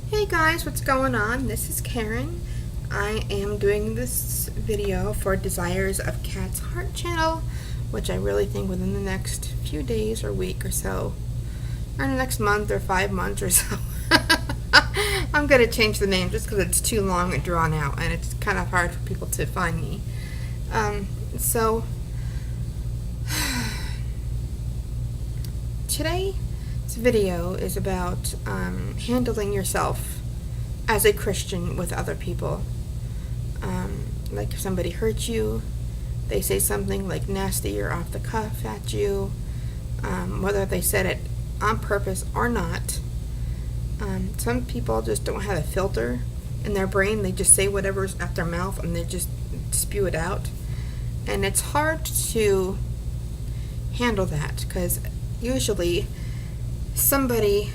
Hey guys, what's going on? This is Karen. I am doing this video for Desires of Cat's Heart channel, which I really think within the next few days or week or so, or the next month or 5 months or so, I'm going to change the name just because it's too long and drawn out and it's kind of hard for people to find me. So, today's video is about handling yourself as a Christian with other people. Like if somebody hurts you, they say something like nasty or off the cuff at you, whether they said it on purpose or not. Some people just don't have a filter in their brain. They just say whatever's at their mouth and they just spew it out. And it's hard to handle that because usually somebody,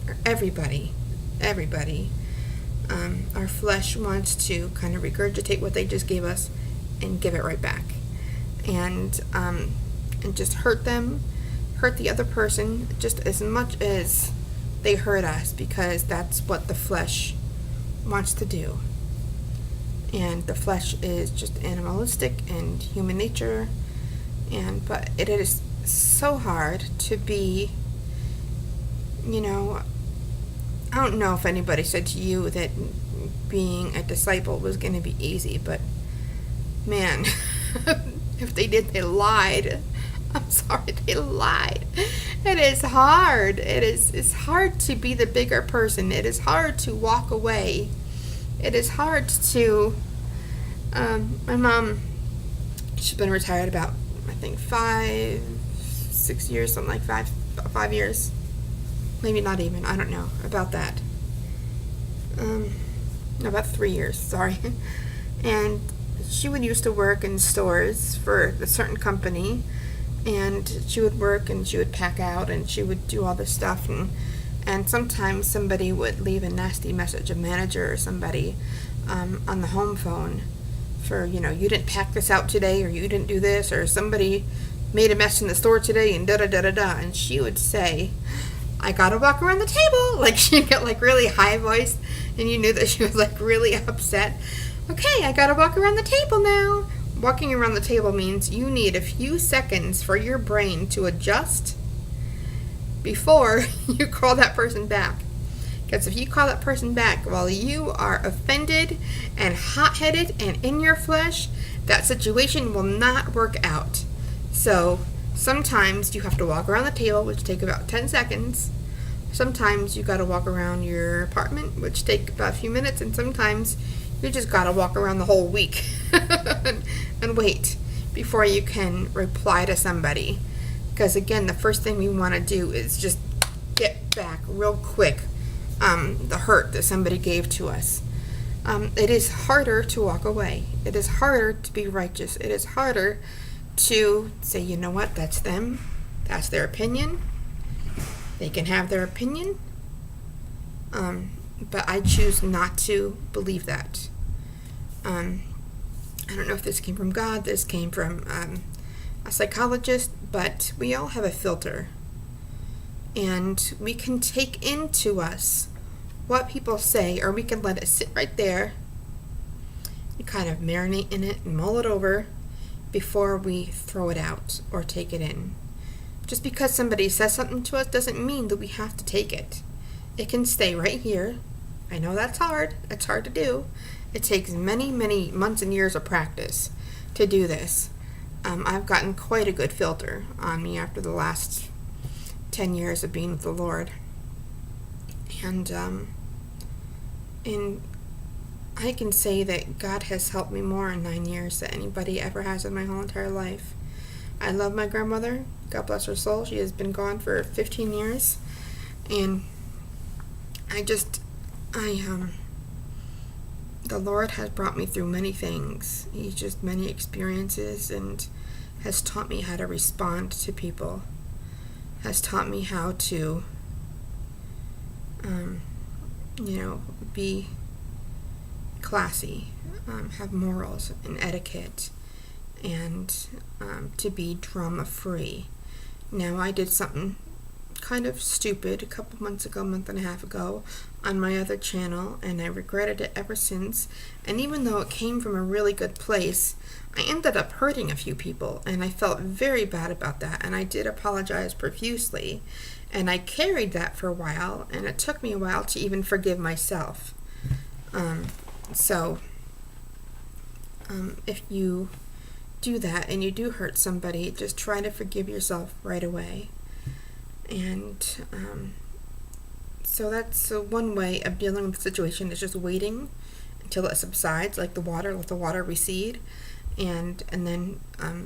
or everybody, our flesh wants to kind of regurgitate what they just gave us and give it right back, and just hurt the other person just as much as they hurt us, because that's what the flesh wants to do. And the flesh is just animalistic and human nature, but it is so hard to be, I don't know if anybody said to you that being a disciple was going to be easy, but man, if they did, they lied. I'm sorry, they lied. It is hard. It's hard to be the bigger person. It is hard to walk away. It is hard to, my mom, she's been retired about, I think 6 years, something like 5 years. Maybe not even, I don't know, about that. About 3 years, sorry. And she would used to work in stores for a certain company, and she would work and she would pack out and she would do all this stuff, and sometimes somebody would leave a nasty message, a manager or somebody, on the home phone for, you didn't pack this out today, or you didn't do this, or somebody made a mess in the store today, and da-da-da-da-da, and she would say, I gotta walk around the table. Like, she'd get like really high voice, and you knew that she was like really upset. Okay, I gotta walk around the table now. Walking around the table means you need a few seconds for your brain to adjust before you call that person back. Because if you call that person back while you are offended and hot-headed and in your flesh, that situation will not work out. So sometimes you have to walk around the table, which take about 10 seconds. Sometimes you got to walk around your apartment, which take about a few minutes. And sometimes you just got to walk around the whole week and wait before you can reply to somebody. Because again, the first thing we want to do is just get back real quick the hurt that somebody gave to us. It is harder to walk away. It is harder to be righteous. It is harder to say, you know what, that's them, that's their opinion, they can have their opinion, but I choose not to believe that. I don't know if this came from God, this came from a psychologist, but we all have a filter, and we can take into us what people say, or we can let it sit right there and kind of marinate in it and mull it over before we throw it out or take it in. Just because somebody says something to us doesn't mean that we have to take it. It can stay right here. I know that's hard. It's hard to do. It takes many, many months and years of practice to do this. I've gotten quite a good filter on me after the last 10 years of being with the Lord. And I can say that God has helped me more in 9 years than anybody ever has in my whole entire life. I love my grandmother. God bless her soul. She has been gone for 15 years. And the Lord has brought me through many things. He's just many experiences, and has taught me how to respond to people. Has taught me how to, be classy, have morals and etiquette, and to be drama free. Now, I did something kind of stupid a couple months ago, month and a half ago, on my other channel, and I regretted it ever since. And even though it came from a really good place, I ended up hurting a few people, and I felt very bad about that, and I did apologize profusely, and I carried that for a while, and it took me a while to even forgive myself. So if you do that and you do hurt somebody, just try to forgive yourself right away. And so that's one way of dealing with the situation, is just waiting until it subsides, like the water, let the water recede, and then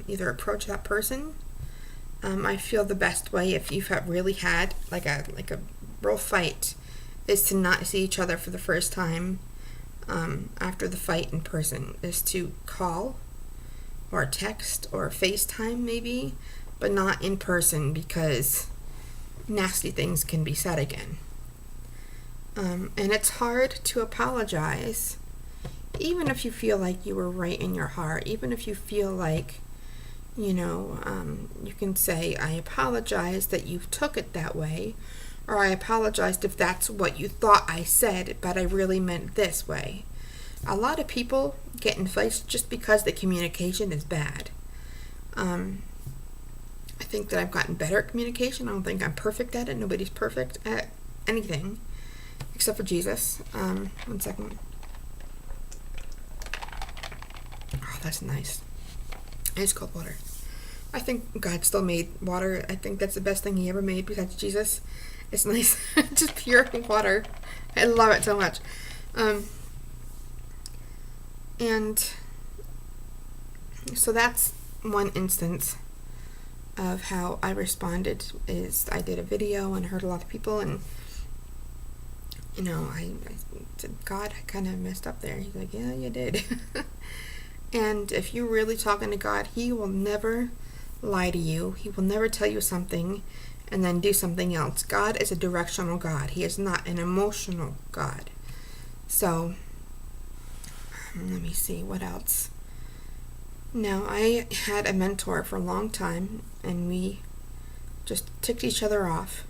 either approach that person. I feel the best way, if you've really had like a real fight, is to not see each other for the first time after the fight in person, is to call or text or FaceTime maybe, but not in person, because nasty things can be said again. And it's hard to apologize, even if you feel like you were right in your heart, even if you feel like, you can say, I apologize that you took it that way, or I apologized if that's what you thought I said, but I really meant this way. A lot of people get in fights just because the communication is bad. I think that I've gotten better at communication. I don't think I'm perfect at it. Nobody's perfect at anything except for Jesus. 1 second. Oh, that's nice. Ice cold water. I think God still made water. I think that's the best thing he ever made besides Jesus. It's nice. Just pure water. I love it so much. And so that's one instance of how I responded, is I did a video and hurt a lot of people, and I said, God, I kind of messed up there. He's like, yeah, you did. And if you're really talking to God, he will never lie to you. He will never tell you something and then do something else. God is a directional God. He is not an emotional God. So let me see what else. Now, I had a mentor for a long time, and we just ticked each other off,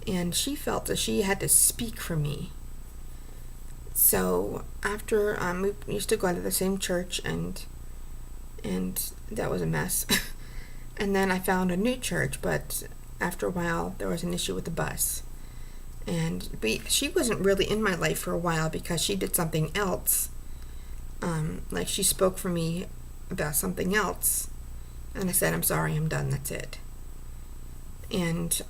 and she felt that she had to speak for me. So after we used to go to the same church, and that was a mess. And then I found a new church, but after a while there was an issue with the bus, and she wasn't really in my life for a while because she did something else. Like she spoke for me about something else, and I said, I'm sorry, I'm done, that's it. And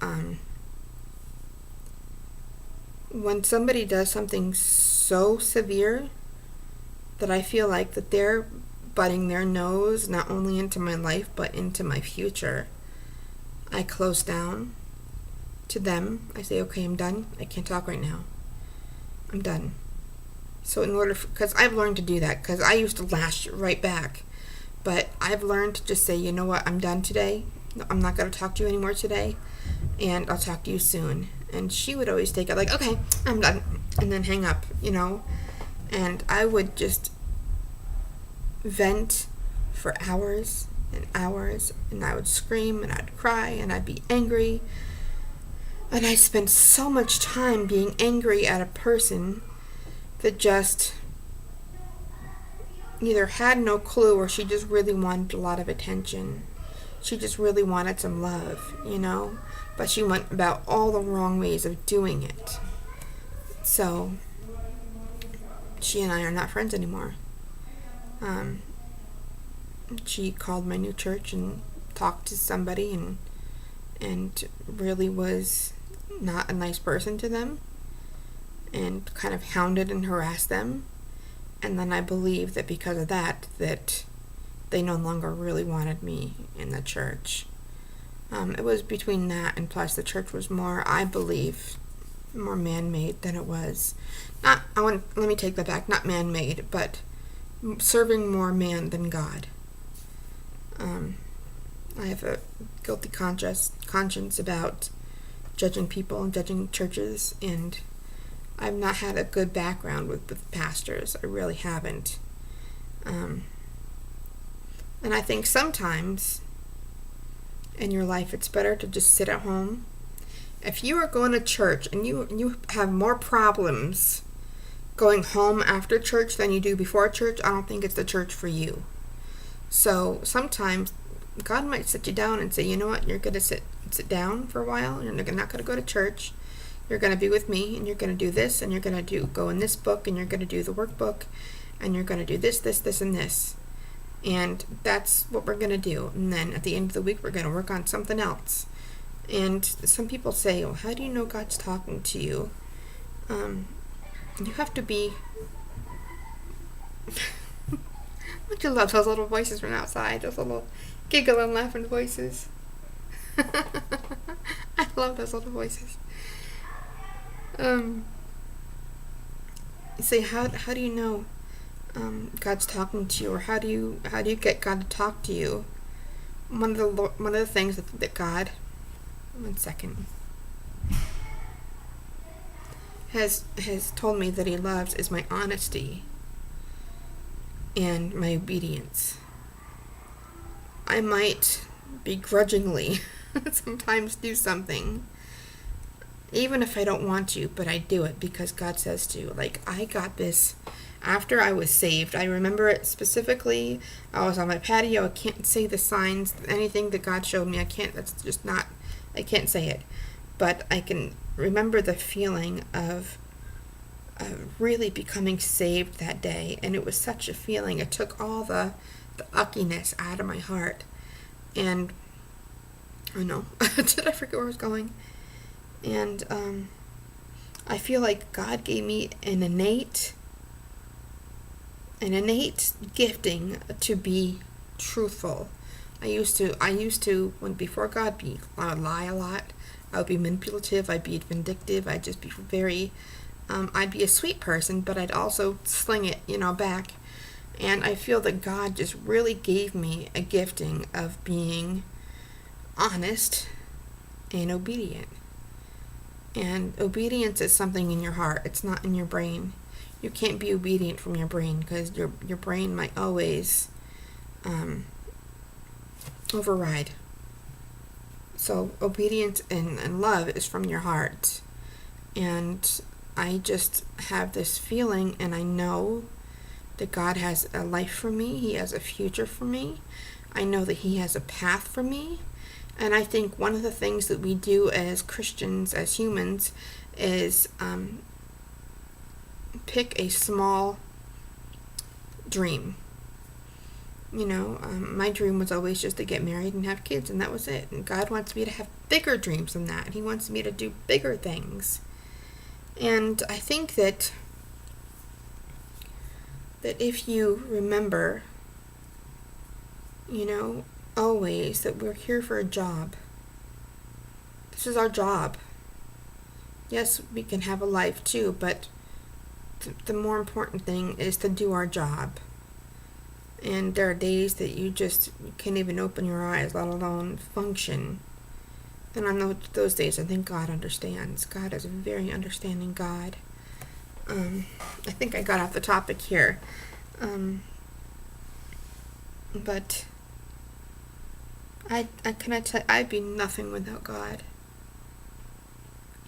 when somebody does something so severe that I feel like that they're butting their nose not only into my life but into my future, I close down to them. I say, okay, I'm done. I can't talk right now. I'm done. So because I've learned to do that, because I used to lash right back, but I've learned to just say, you know what, I'm done today. I'm not going to talk to you anymore today, and I'll talk to you soon. And she would always take it like, okay, I'm done, and then hang up, and I would just vent for hours and hours, and I would scream and I'd cry and I'd be angry, and I spent so much time being angry at a person that just either had no clue or she just really wanted a lot of attention. She just really wanted some love, but she went about all the wrong ways of doing it. So she and I are not friends anymore. She called my new church and talked to somebody and really was not a nice person to them, and kind of hounded and harassed them. And then I believe that because of that they no longer really wanted me in the church. It was between that, and plus the church was more, I believe, more man-made than it was. Let me take that back, not man-made, but serving more man than God. I have a guilty conscience about judging people and judging churches, and I've not had a good background with pastors. I really haven't. And I think sometimes in your life it's better to just sit at home If you are going to church and you have more problems going home after church than you do before church, I don't think it's the church for you. So sometimes God might sit you down and say, you know what, you're going to sit down for a while. You're not going to go to church. You're going to be with me, and you're going to do this, and you're going to go in this book, and you're going to do the workbook, and you're going to do this, and this. And that's what we're going to do. And then at the end of the week, we're going to work on something else. And some people say, well, how do you know God's talking to you? You have to be... Don't you love those little voices from outside? Those little giggle and laughing voices. I love those little voices. You say, how do you know God's talking to you, or how do you get God to talk to you? One of the things that God, one second, has told me that He loves is my honesty and my obedience. I might begrudgingly sometimes do something, even if I don't want to, but I do it because God says to. Like, I got this after I was saved. I remember it specifically. I was on my patio. I can't say the signs, anything that God showed me. I can't say it. But I can remember the feeling of really becoming saved that day. And it was such a feeling. It took all the uckiness out of my heart. And, oh no, did I forget where I was going? And I feel like God gave me an innate gifting to be truthful. I used to when before God, I would lie a lot. I would be manipulative. I'd be vindictive. I'd just be very. I'd be a sweet person, but I'd also sling it, back. And I feel that God just really gave me a gifting of being honest and obedient. And obedience is something in your heart. It's not in your brain. You can't be obedient from your brain because your brain might always override. So obedience and love is from your heart. And I just have this feeling, and I know that God has a life for me. He has a future for me. I know that He has a path for me. And I think one of the things that we do as Christians, as humans, is pick a small dream. My dream was always just to get married and have kids, and that was it. And God wants me to have bigger dreams than that. He wants me to do bigger things. And I think that if you remember, always that we're here for a job. This is our job. Yes, we can have a life too, but the more important thing is to do our job. And there are days that you can't even open your eyes, let alone function. And on those days, I think God understands. God is a very understanding God. I think I got off the topic here. But I cannot tell. I'd be nothing without God.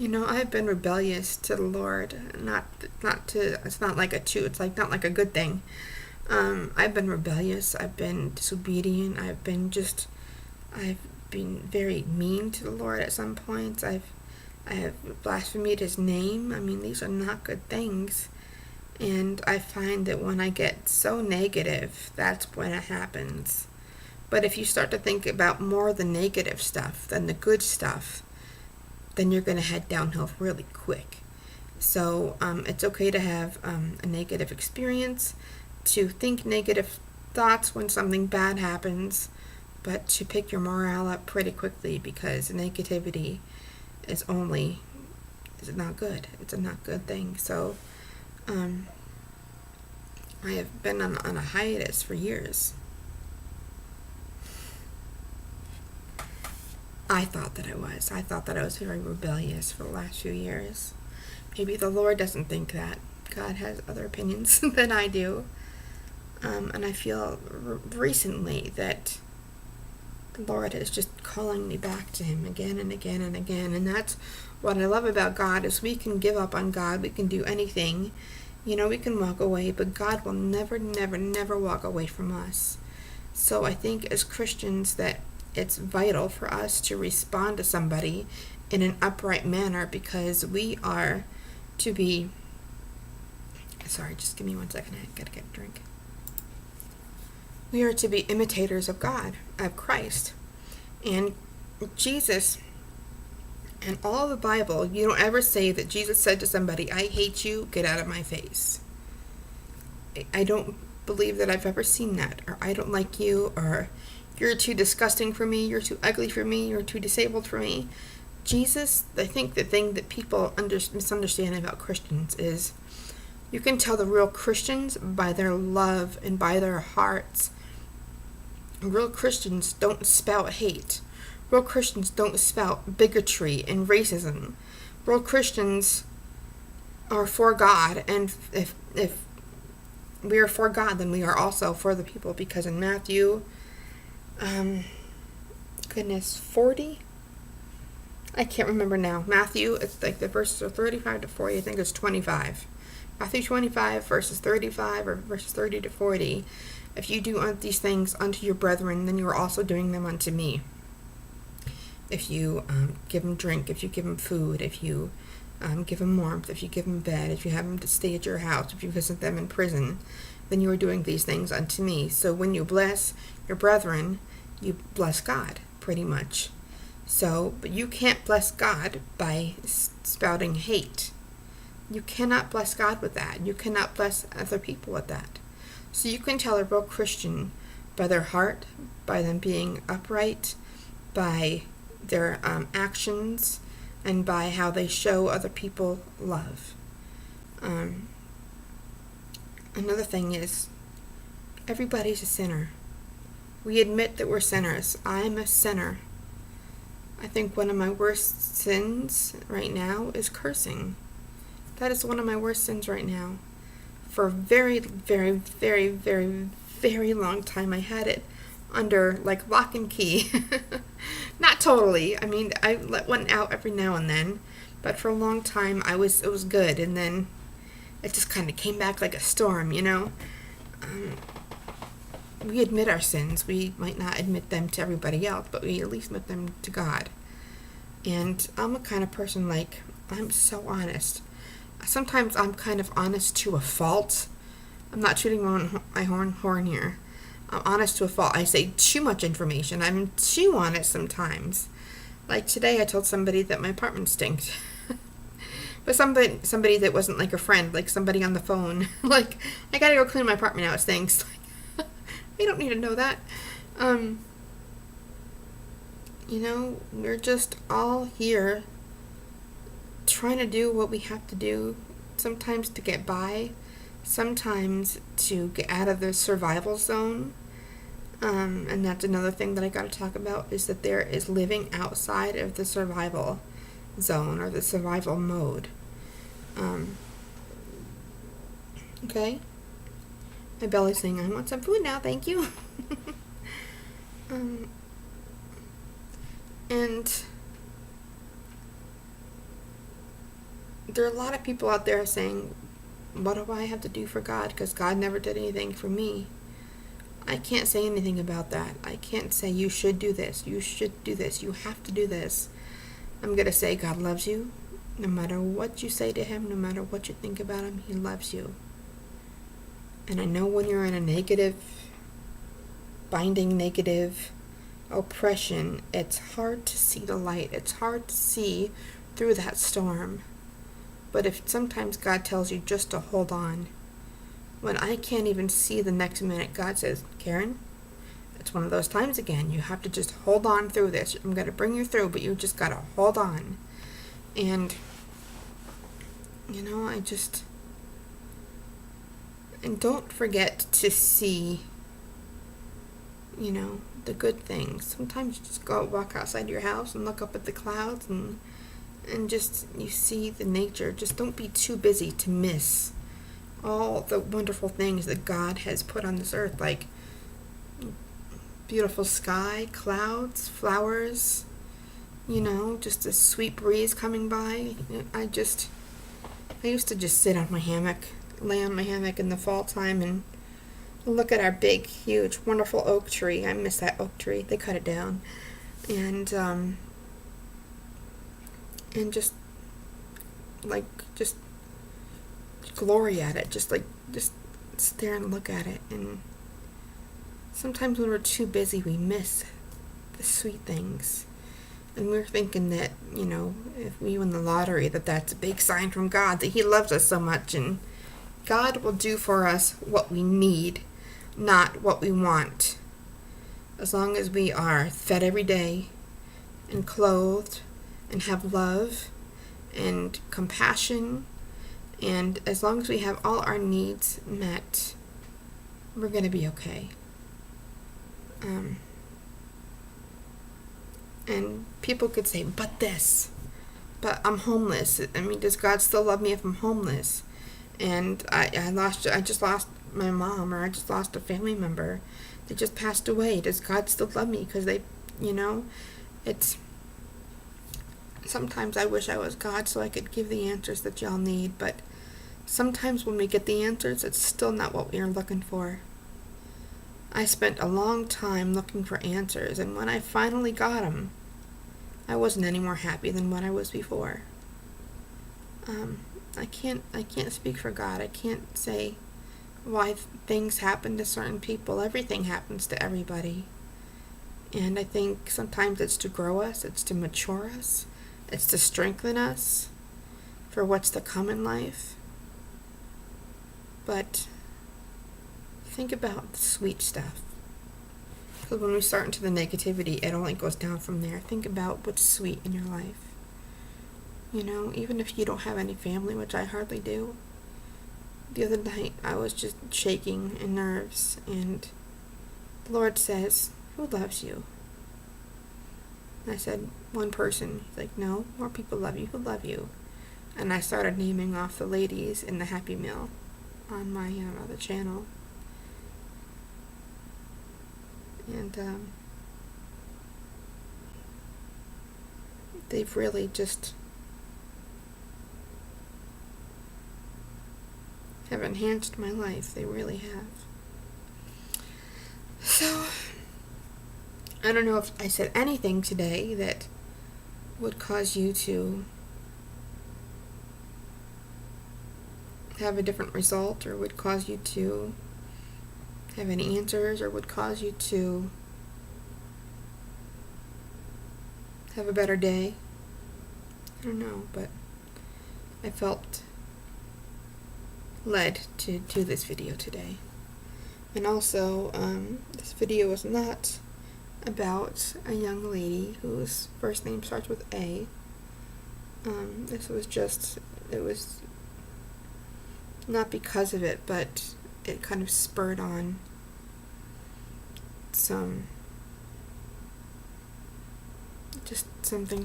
I've been rebellious to the Lord. It's not like it's like not like a good thing. I've been rebellious. I've been disobedient. I've been very mean to the Lord at some points. I have blasphemed His name. I mean, these are not good things. And I find that when I get so negative, that's when it happens. But if you start to think about more of the negative stuff than the good stuff, then you're going to head downhill really quick. So it's okay to have a negative experience, to think negative thoughts when something bad happens, but to pick your morale up pretty quickly, because negativity is not good. It's a not good thing. So I have been on a hiatus for years. I thought that I was. I thought that I was very rebellious for the last few years. Maybe the Lord doesn't think that. God has other opinions than I do. And I feel recently that the Lord is just calling me back to him again and again and again. And that's what I love about God, is we can give up on God. We can do anything. We can walk away, but God will never, never, never walk away from us. So I think as Christians that it's vital for us to respond to somebody in an upright manner, because we are to be... Sorry, just give me 1 second. I gotta get a drink. We are to be imitators of God, of Christ. And Jesus, and all the Bible, you don't ever say that Jesus said to somebody, I hate you, get out of my face. I don't believe that I've ever seen that, or I don't like you, or you're too disgusting for me, you're too ugly for me, you're too disabled for me. Jesus, I think the thing that people misunderstand about Christians is you can tell the real Christians by their love and by their hearts. Real Christians don't spout hate. Real Christians don't spout bigotry and racism. Real Christians are for God, and if we are for God, then we are also for the people, because in Matthew, 40? I can't remember now. Matthew, it's like the verses are 35 to 40, I think it's 25. Matthew 25, verses 35, or verses 30 to 40. If you do these things unto your brethren, then you are also doing them unto me. If you give them drink, if you give them food, if you give them warmth, if you give them bed, if you have them to stay at your house, if you visit them in prison, then you are doing these things unto me. So when you bless your brethren, you bless God, pretty much. So, but you can't bless God by spouting hate. You cannot bless God with that. You cannot bless other people with that. So you can tell a real Christian by their heart, by them being upright, by their actions, and by how they show other people love. Another thing is, everybody's a sinner. We admit that we're sinners. I'm a sinner. I think one of my worst sins right now is cursing. That is one of my worst sins right now. For a very, very, very, very, very long time, I had it under lock and key. Not totally. I mean, I let one out every now and then, but for a long time, it was good, and then it just kind of came back like a storm. We admit our sins. We might not admit them to everybody else, but we at least admit them to God. And I'm a kind of person I'm so honest. Sometimes I'm kind of honest to a fault. I'm not shooting my horn here. I'm honest to a fault. I say too much information. I'm too honest sometimes. Like today I told somebody that my apartment stinks. But somebody that wasn't a friend, somebody on the phone. I gotta go clean my apartment now, it stinks. You don't need to know that. We're just all here trying to do what we have to do, sometimes to get by, sometimes to get out of the survival zone. And that's another thing that I got to talk about, is that there is living outside of the survival zone or the survival mode. Okay? My belly's saying, I want some food now, thank you. And there are a lot of people out there saying, what do I have to do for God? Because God never did anything for me. I can't say anything about that. I can't say you should do this, you should do this, you have to do this. I'm going to say God loves you. No matter what you say to him, no matter what you think about him, he loves you. And I know when you're in a negative, binding negative oppression, it's hard to see the light. It's hard to see through that storm. But if sometimes God tells you just to hold on, when I can't even see the next minute, God says, Karen, it's one of those times again. You have to just hold on through this. I'm going to bring you through, but you just got to hold on. And, and don't forget to see, the good things. Sometimes you just go walk outside your house and look up at the clouds and just you see the nature. Just don't be too busy to miss all the wonderful things that God has put on this earth. beautiful sky, clouds, flowers, just a sweet breeze coming by. I used to just sit on my hammock, lay on my hammock in the fall time and look at our big, huge, wonderful oak tree. I miss that oak tree. They cut it down. And just glory at it. Just stare and look at it. And sometimes when we're too busy, we miss the sweet things. And we're thinking that, if we win the lottery, that's a big sign from God that He loves us so much. And God will do for us what we need, not what we want. As long as we are fed every day and clothed and have love and compassion, and as long as we have all our needs met, we're going to be okay. And people could say, but I'm homeless. I mean, does God still love me if I'm homeless? And I just lost my mom, or I just lost a family member. They just passed away. Does God still love me? Because it's, sometimes I wish I was God so I could give the answers that y'all need, but sometimes when we get the answers, it's still not what we are looking for. I spent a long time looking for answers, and when I finally got them, I wasn't any more happy than what I was before. I can't speak for God. I can't say why things happen to certain people. Everything happens to everybody. And I think sometimes it's to grow us, it's to mature us, it's to strengthen us for what's to come in life. But think about the sweet stuff. Because when we start into the negativity, it only goes down from there. Think about what's sweet in your life. Even if you don't have any family, which I hardly do. The other night, I was just shaking in nerves, and the Lord says, who loves you? And I said, one person. He's like, no, more people love you. Who love you? And I started naming off the ladies in the Happy Meal on my other channel. And they've really just have enhanced my life. They really have. So, I don't know if I said anything today that would cause you to have a different result, or would cause you to have any answers, or would cause you to have a better day. I don't know, but I felt led to do this video today. And also, this video was not about a young lady whose first name starts with A. It was not because of it, but it kind of spurred on something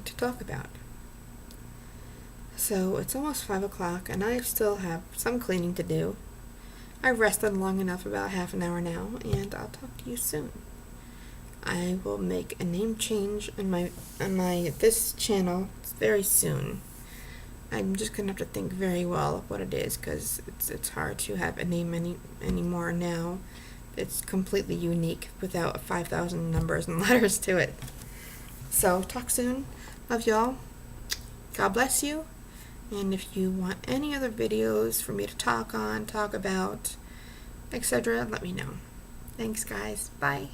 to talk about. So it's almost 5 o'clock and I still have some cleaning to do. I rested long enough, about half an hour now, and I'll talk to you soon. I will make a name change on my this channel very soon. I'm just gonna have to think very well of what it is, because it's hard to have a name anymore now. It's completely unique without 5,000 numbers and letters to it. So talk soon. Love y'all. God bless you. And if you want any other videos for me to talk about, etc., let me know. Thanks, guys. Bye.